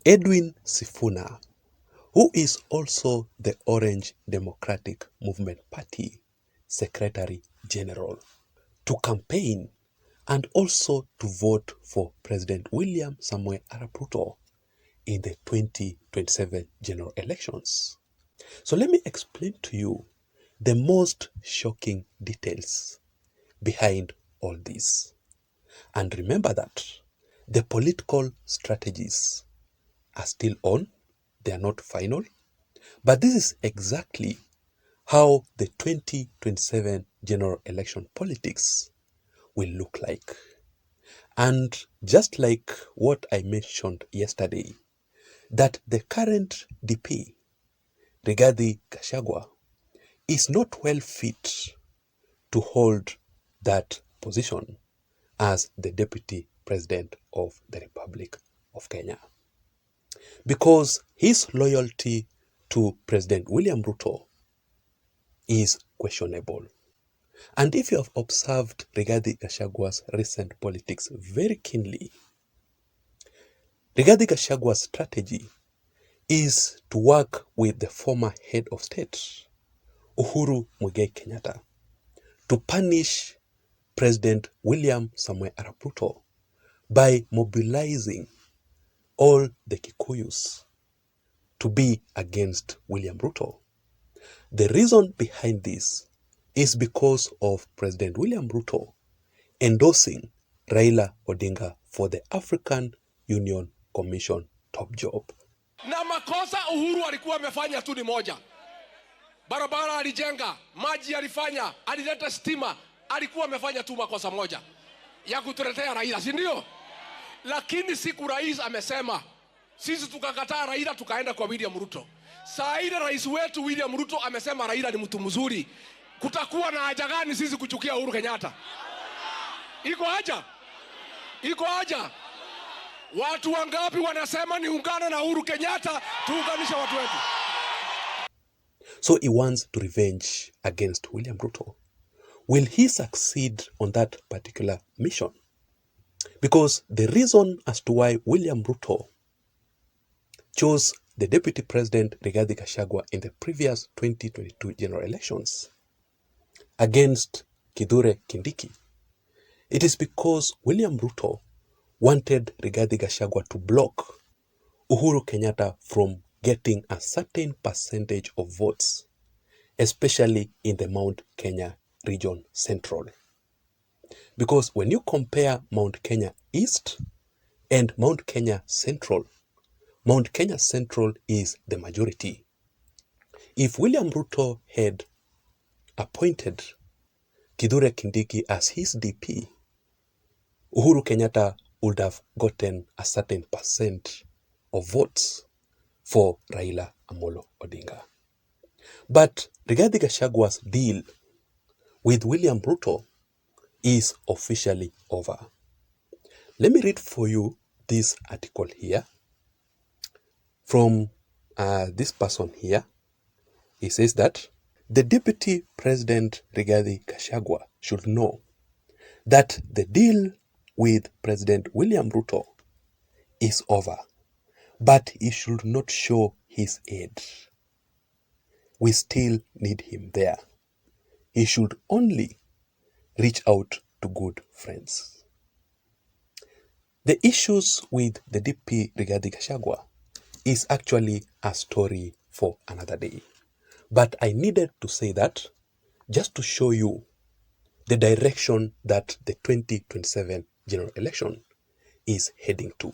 Edwin Sifuna, who is also the Orange Democratic Movement Party Secretary General, to campaign and also to vote for President William Samoei Arap Ruto in the 2027 general elections. So let me explain to you the most shocking details behind all this. And remember that the political strategies are still on, they are not final, but this is exactly how the 2027 general election politics will look like. And just like what I mentioned yesterday, that the current DP, Rigathi Gachagua, is not well fit to hold that position as the Deputy President of the Republic of Kenya. Because his loyalty to President William Ruto is questionable. And if you have observed Rigathi Gachagua's recent politics very keenly, Rigathi Gachagua's strategy is to work with the former head of state, Uhuru Muigai Kenyatta, to punish President William Samoei Arap Ruto by mobilizing all the Kikuyus to be against William Ruto. The reason behind this is because of President William Ruto endorsing Raila Odinga for the African Union Commission top job. Na makosa Uhuru alikuwa amefanya tu ni moja. Barabara alijenga, maji alifanya, alileta stima, alikuwa amefanya tu makosa moja ya kutuletea Raila, si ndio? Lakini siku rais amesema, sisi tukakataa Raila tukaenda kwa William Ruto. Saa ile rais wetu William Ruto amesema Raila ni mtu mzuri. Kutakuwa na haja gani sisi kuchukia Uhuru Kenyatta? Iko haja? Iko haja? Watu wangapi wanasema niungane na Uhuru Kenyatta tuunganishe watu wetu? So he wants to revenge against William Ruto. Will he succeed on that particular mission? Because the reason as to why William Ruto chose the Deputy President Rigathi Gachagua in the previous 2022 general elections against Kithure Kindiki, it is because William Ruto wanted Rigathi Gachagua to block Uhuru Kenyatta from getting a certain percentage of votes, especially in the Mount Kenya region central. Because when you compare Mount Kenya East and Mount Kenya Central is the majority. If William Ruto had appointed Kithure Kindiki as his DP, Uhuru Kenyatta would have gotten a certain percent of votes for Raila Amolo Odinga. But Rigathi Gachagua's deal with William Ruto is officially over. Let me read for you this article here from this person here. He says that the Deputy President Rigathi Gachagua should know that the deal with President William Ruto is over, but he should not show his aid. We still need him there. He should only reach out to good friends. The issues with the DP Rigathi Gachagua is actually a story for another day. But I needed to say that just to show you the direction that the 2027 general election is heading to.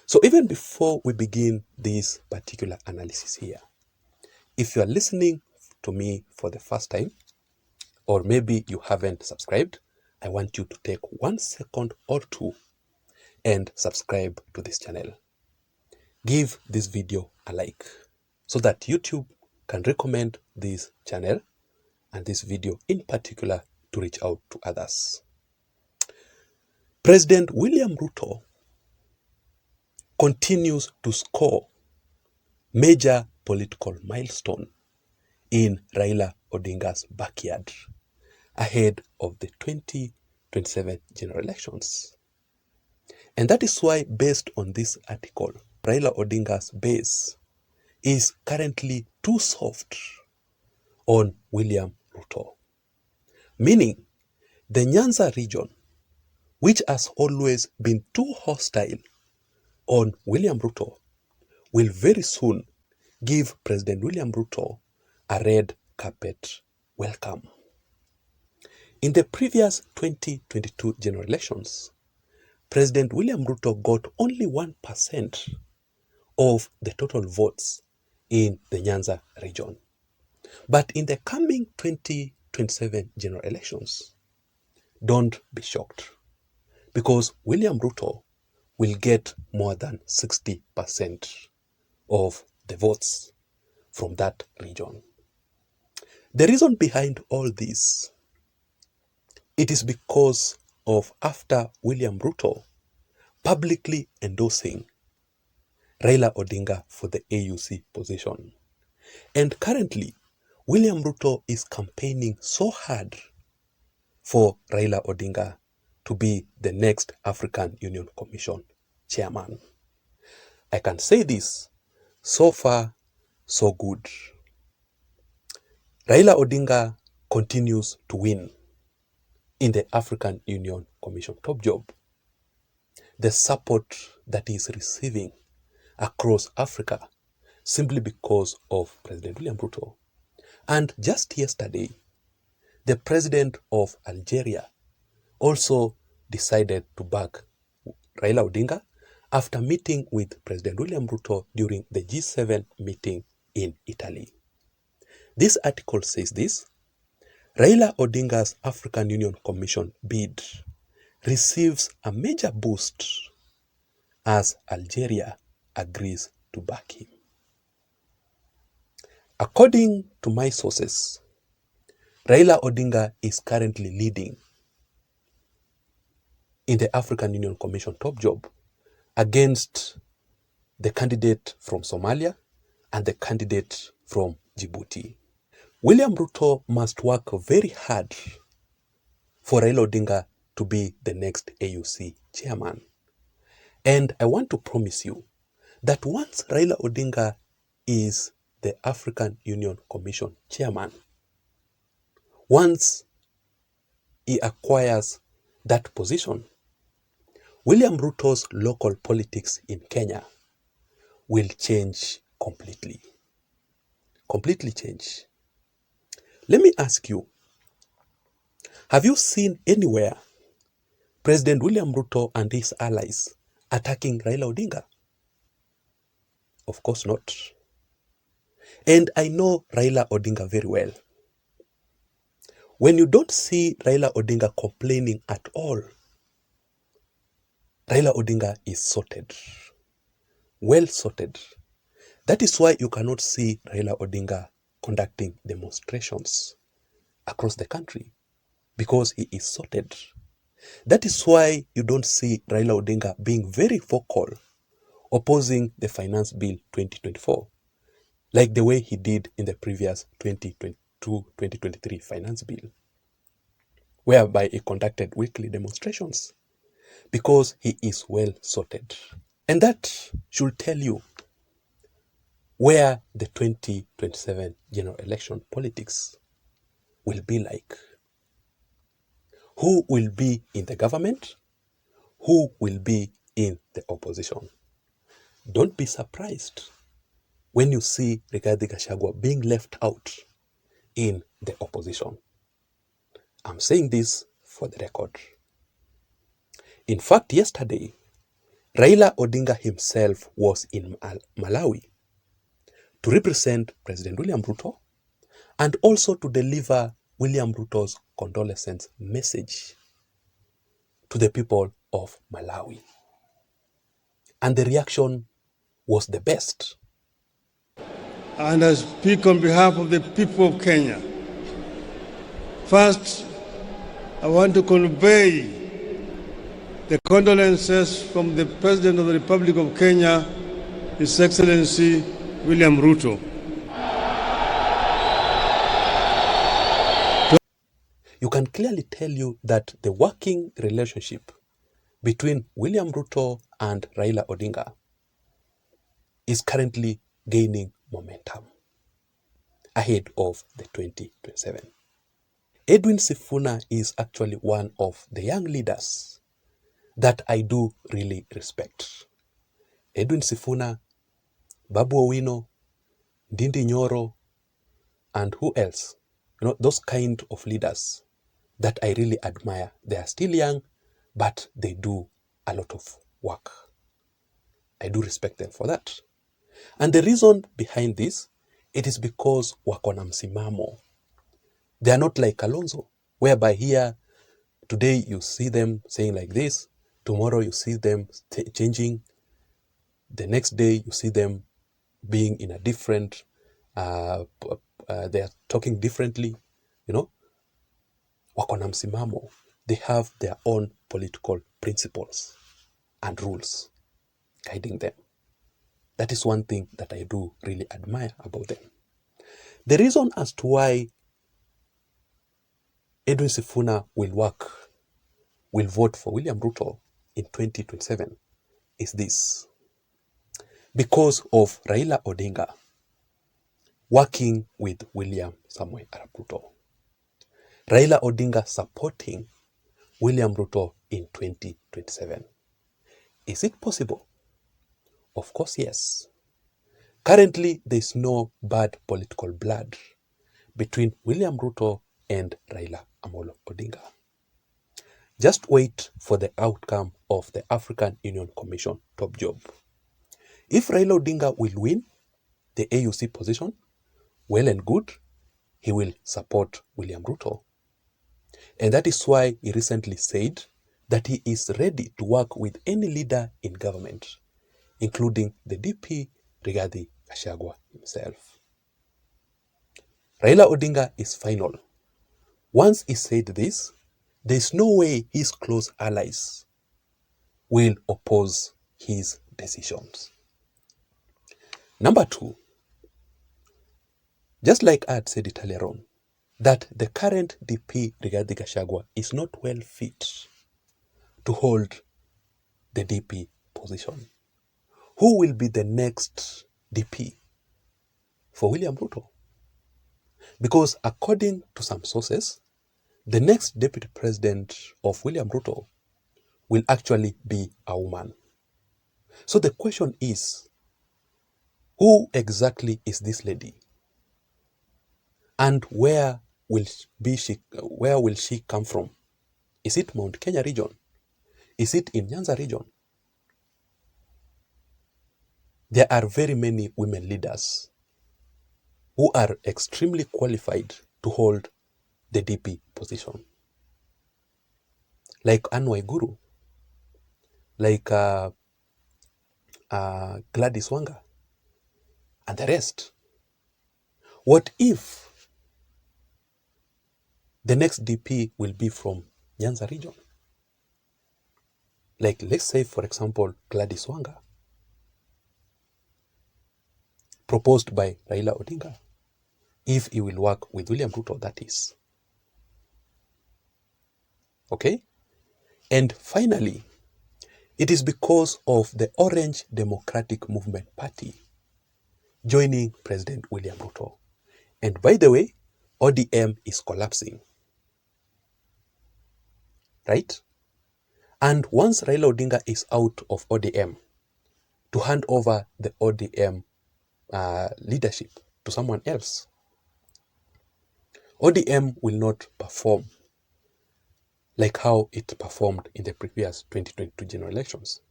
So even before we begin this particular analysis here, if you are listening to me for the first time, or maybe you haven't subscribed, I want you to take 1 second or two and subscribe to this channel. Give this video a like so that YouTube can recommend this channel and this video in particular to reach out to others. President William Ruto continues to score major political milestone in Raila Odinga's backyard ahead of the 2027 general elections. And that is why, based on this article, Raila Odinga's base is currently too soft on William Ruto. Meaning, the Nyanza region, which has always been too hostile on William Ruto, will very soon give President William Ruto a red carpet welcome. In the previous 2022 general elections, President William Ruto got only 1% of the total votes in the Nyanza region. But in the coming 2027 general elections, don't be shocked, because William Ruto will get more than 60% of the votes from that region. The reason behind all this, it is because of after William Ruto publicly endorsing Raila Odinga for the AUC position. And currently, William Ruto is campaigning so hard for Raila Odinga to be the next African Union Commission chairman. I can say this, so far, so good. Raila Odinga continues to win in the African Union Commission top job. The support that he is receiving across Africa simply because of President William Ruto. And just yesterday, the president of Algeria also decided to back Raila Odinga after meeting with President William Ruto during the G7 meeting in Italy. This article says this: Raila Odinga's African Union Commission bid receives a major boost as Algeria agrees to back him. According to my sources, Raila Odinga is currently leading in the African Union Commission top job against the candidate from Somalia and the candidate from Djibouti. William Ruto must work very hard for Raila Odinga to be the next AUC chairman. And I want to promise you that once Raila Odinga is the African Union Commission chairman, once he acquires that position, William Ruto's local politics in Kenya will change completely. Completely change. Let me ask you, have you seen anywhere President William Ruto and his allies attacking Raila Odinga? Of course not. And I know Raila Odinga very well. When you don't see Raila Odinga complaining at all, Raila Odinga is sorted. Well sorted. That is why you cannot see Raila Odinga conducting demonstrations across the country, because he is sorted. That is why you don't see Raila Odinga being very vocal opposing the Finance Bill 2024, like the way he did in the previous 2022-2023 Finance Bill, whereby he conducted weekly demonstrations, because he is well sorted. And that should tell you where the 2027 general election politics will be like. Who will be in the government? Who will be in the opposition? Don't be surprised when you see Rigathi Gachagua being left out in the opposition. I'm saying this for the record. In fact, yesterday, Raila Odinga himself was in Malawi to represent President William Ruto and also to deliver William Ruto's condolence message to the people of Malawi. And the reaction was the best. And I speak on behalf of the people of Kenya. First, I want to convey the condolences from the President of the Republic of Kenya, His Excellency William Ruto. You can clearly tell you that the working relationship between William Ruto and Raila Odinga is currently gaining momentum ahead of the 2027. Edwin Sifuna is actually one of the young leaders that I do really respect. Edwin Sifuna, Babu Owino, Ndindi Nyoro, and who else? Those kind of leaders that I really admire. They are still young, but they do a lot of work. I do respect them for that. And the reason behind this, it is because wako na msimamo. They are not like Kalonzo, whereby here, today you see them saying like this, tomorrow you see them changing, the next day you see them being in a different, they are talking differently, wako na msimamo. They have their own political principles and rules guiding them. That is one thing that I do really admire about them. The reason as to why Edwin Sifuna will vote for William Ruto in 2027 is this. Because of Raila Odinga working with William Samoei Arap Ruto. Raila Odinga supporting William Ruto in 2027. Is it possible? Of course, yes. Currently, there is no bad political blood between William Ruto and Raila Amolo Odinga. Just wait for the outcome of the African Union Commission top job. If Raila Odinga will win the AUC position, well and good, he will support William Ruto. And that is why he recently said that he is ready to work with any leader in government, including the DP Rigathi Gachagua himself. Raila Odinga is final. Once he said this, there is no way his close allies will oppose his decisions. Number two, just like I had said it earlier on, that the current DP Rigathi Gachagua is not well fit to hold the DP position. Who will be the next DP for William Ruto? Because according to some sources, the next deputy president of William Ruto will actually be a woman. So the question is, who exactly is this lady? And where will she come from? Is it Mount Kenya region? Is it in Nyanza region? There are very many women leaders who are extremely qualified to hold the DP position. Like Anne Waiguru, like Gladys Wanga, and the rest. What if the next DP will be from Nyanza region? Like, let's say, for example, Gladys Wanga, proposed by Raila Odinga, if he will work with William Ruto, that is. Okay? And finally, it is because of the Orange Democratic Movement Party joining President William Ruto. And by the way, ODM is collapsing. Right? And once Raila Odinga is out of ODM, to hand over the ODM leadership to someone else, ODM will not perform like how it performed in the previous 2022 general elections.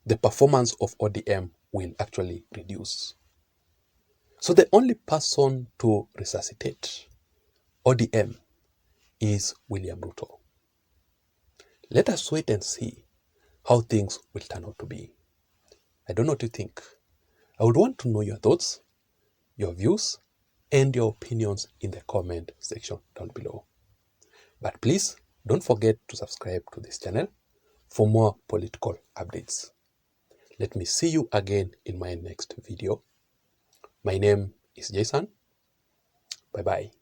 The performance of ODM will actually reduce. So the only person to resuscitate ODM is William Ruto. Let us wait and see how things will turn out to be. I don't know what you think. I would want to know your thoughts, your views, and your opinions in the comment section down below. But please don't forget to subscribe to this channel for more political updates. Let me see you again in my next video. My name is Jason. Bye-bye.